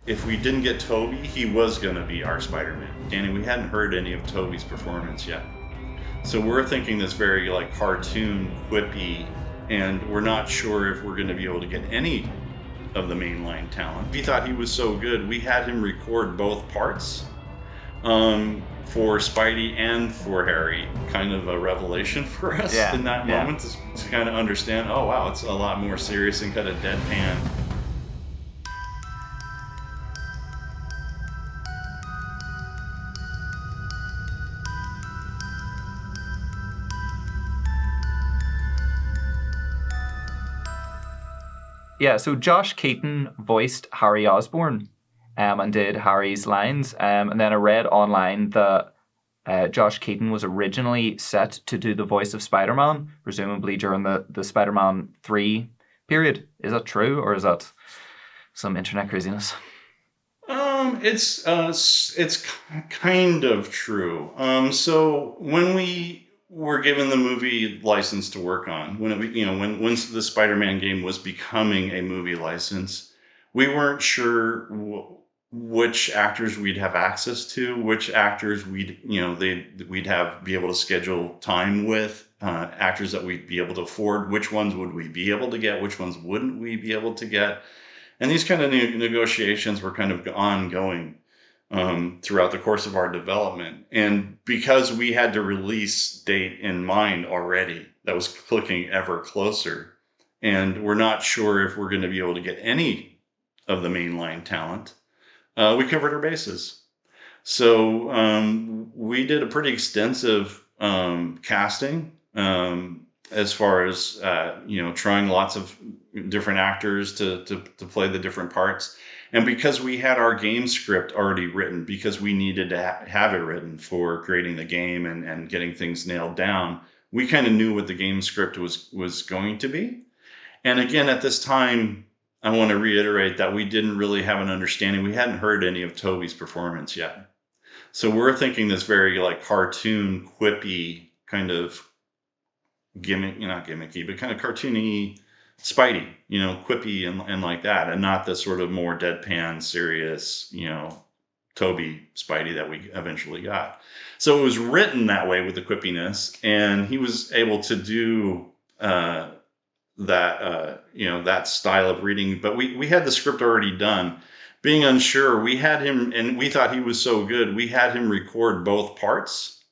if we didn't get Tobey, he was going to be our Spider-Man. Danny, we hadn't heard any of Tobey's performance yet. So we're thinking this very like cartoon, quippy, and we're not sure if we're going to be able to get any of the mainline talent. We thought he was so good, we had him record both parts for Spidey and for Harry. Kind of a revelation for us in that moment to kind of understand, oh wow, it's a lot more serious and kind of deadpan. Yeah, so Josh Keaton voiced Harry Osborn and did Harry's lines. And then I read online that Josh Keaton was originally set to do the voice of Spider-Man, presumably during the Spider-Man 3 period. Is that true, or is that some internet craziness? It's kind of true. So when we were given the movie license to work on, when the Spider-Man game was becoming a movie license, we weren't sure which actors we'd have access to, which actors we'd be able to schedule time with, actors that we'd be able to afford, which ones would we be able to get, which ones wouldn't we be able to get. And these kind of negotiations were kind of ongoing throughout the course of our development. And because we had the release date in mind already, that was clicking ever closer, and we're not sure if we're going to be able to get any of the mainline talent, we covered our bases. So we did a pretty extensive casting as far as trying lots of different actors to play the different parts. And because we had our game script already written, because we needed to have it written for creating the game and getting things nailed down, we kind of knew what the game script was going to be. And again, at this time, I want to reiterate that we didn't really have an understanding. We hadn't heard any of Tobey's performance yet. So we're thinking this very like cartoon, quippy, kind of not gimmicky, but kind of cartoony Spidey, quippy and like that, and not the sort of more deadpan, serious, Tobey Spidey that we eventually got. So it was written that way with the quippiness, and he was able to do that style of reading. But we had the script already done. Being unsure, we had him, and we thought he was so good, we had him record both parts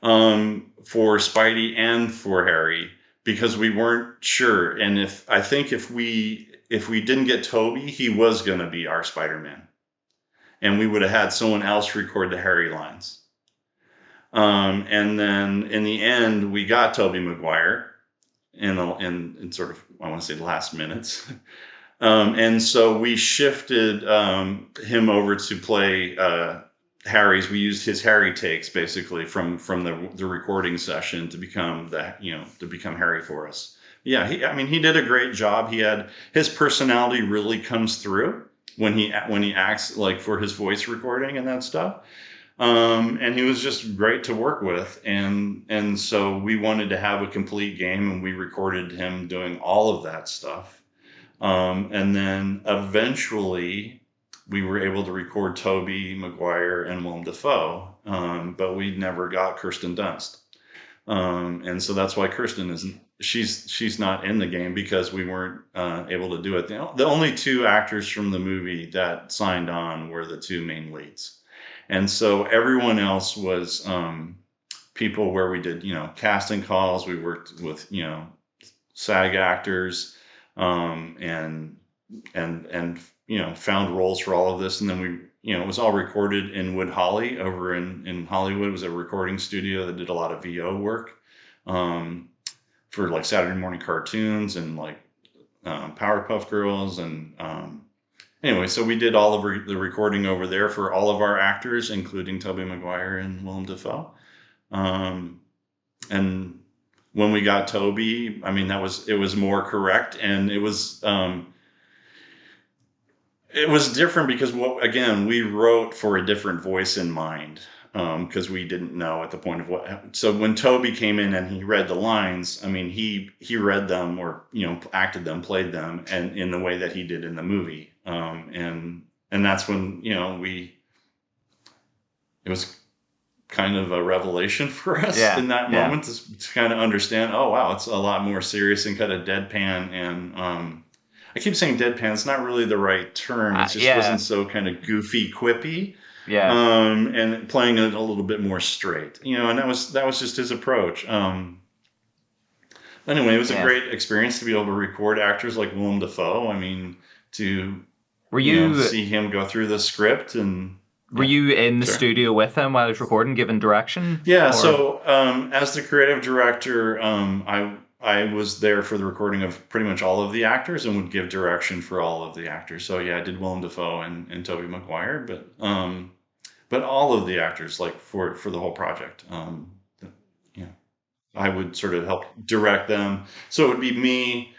for Spidey and for Harry, because we weren't sure. And if we didn't get Tobey, he was going to be our Spider-Man, and we would have had someone else record the Harry lines. And then in the end, we got Tobey Maguire in sort of, I want to say, the last minutes. And so we shifted him over to play Harry's. We used his Harry takes basically from the recording session to become Harry for us. Yeah, he did a great job. His personality really comes through when he acts, like for his voice recording and that stuff. And he was just great to work with. And so we wanted to have a complete game, and we recorded him doing all of that stuff. And then eventually we were able to record Tobey Maguire and Willem Dafoe, but we never got Kirsten Dunst. And so that's why Kirsten she's not in the game, because we weren't able to do it. The only two actors from the movie that signed on were the two main leads. And so everyone else was people where we did, casting calls. We worked with, SAG actors, and found roles for all of this. And then it was all recorded in Wood Holly over in Hollywood. It was a recording studio that did a lot of VO work for like Saturday morning cartoons and like Powerpuff Girls. And anyway, so we did all of the recording over there for all of our actors, including Tobey Maguire and Willem Dafoe. And when we got Tobey, it was more correct, and it was different because we wrote for a different voice in mind, because we didn't know at the point of what. So when Tobey came in and he read the lines, he read them, or acted them, played them, and in the way that he did in the movie, and and that's when, it was kind of a revelation for us in that moment to kind of understand, oh wow, it's a lot more serious and kind of deadpan. And I keep saying deadpan, it's not really the right term. It just wasn't so kind of goofy, quippy. And playing it a little bit more straight, and that was just his approach. Anyway, it was a great experience to be able to record actors like Willem Dafoe. I mean, to see him go through the script. And were you in the studio with him while he was recording, giving direction? Yeah. So as the creative director, I was there for the recording of pretty much all of the actors and would give direction for all of the actors. So yeah, I did Willem Dafoe and Tobey Maguire, but all of the actors, like for the whole project, I would sort of help direct them. So it would be me,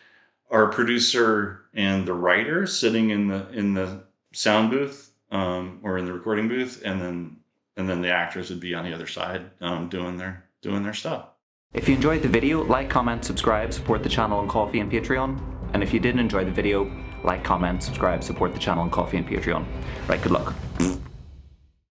our producer, and the writer sitting in the sound booth, or in the recording booth, and then the actors would be on the other side, doing their stuff. If you enjoyed the video, like, comment, subscribe, support the channel on Ko-fi and Patreon. And if you didn't enjoy the video, like, comment, subscribe, support the channel on Ko-fi and Patreon. Right, good luck.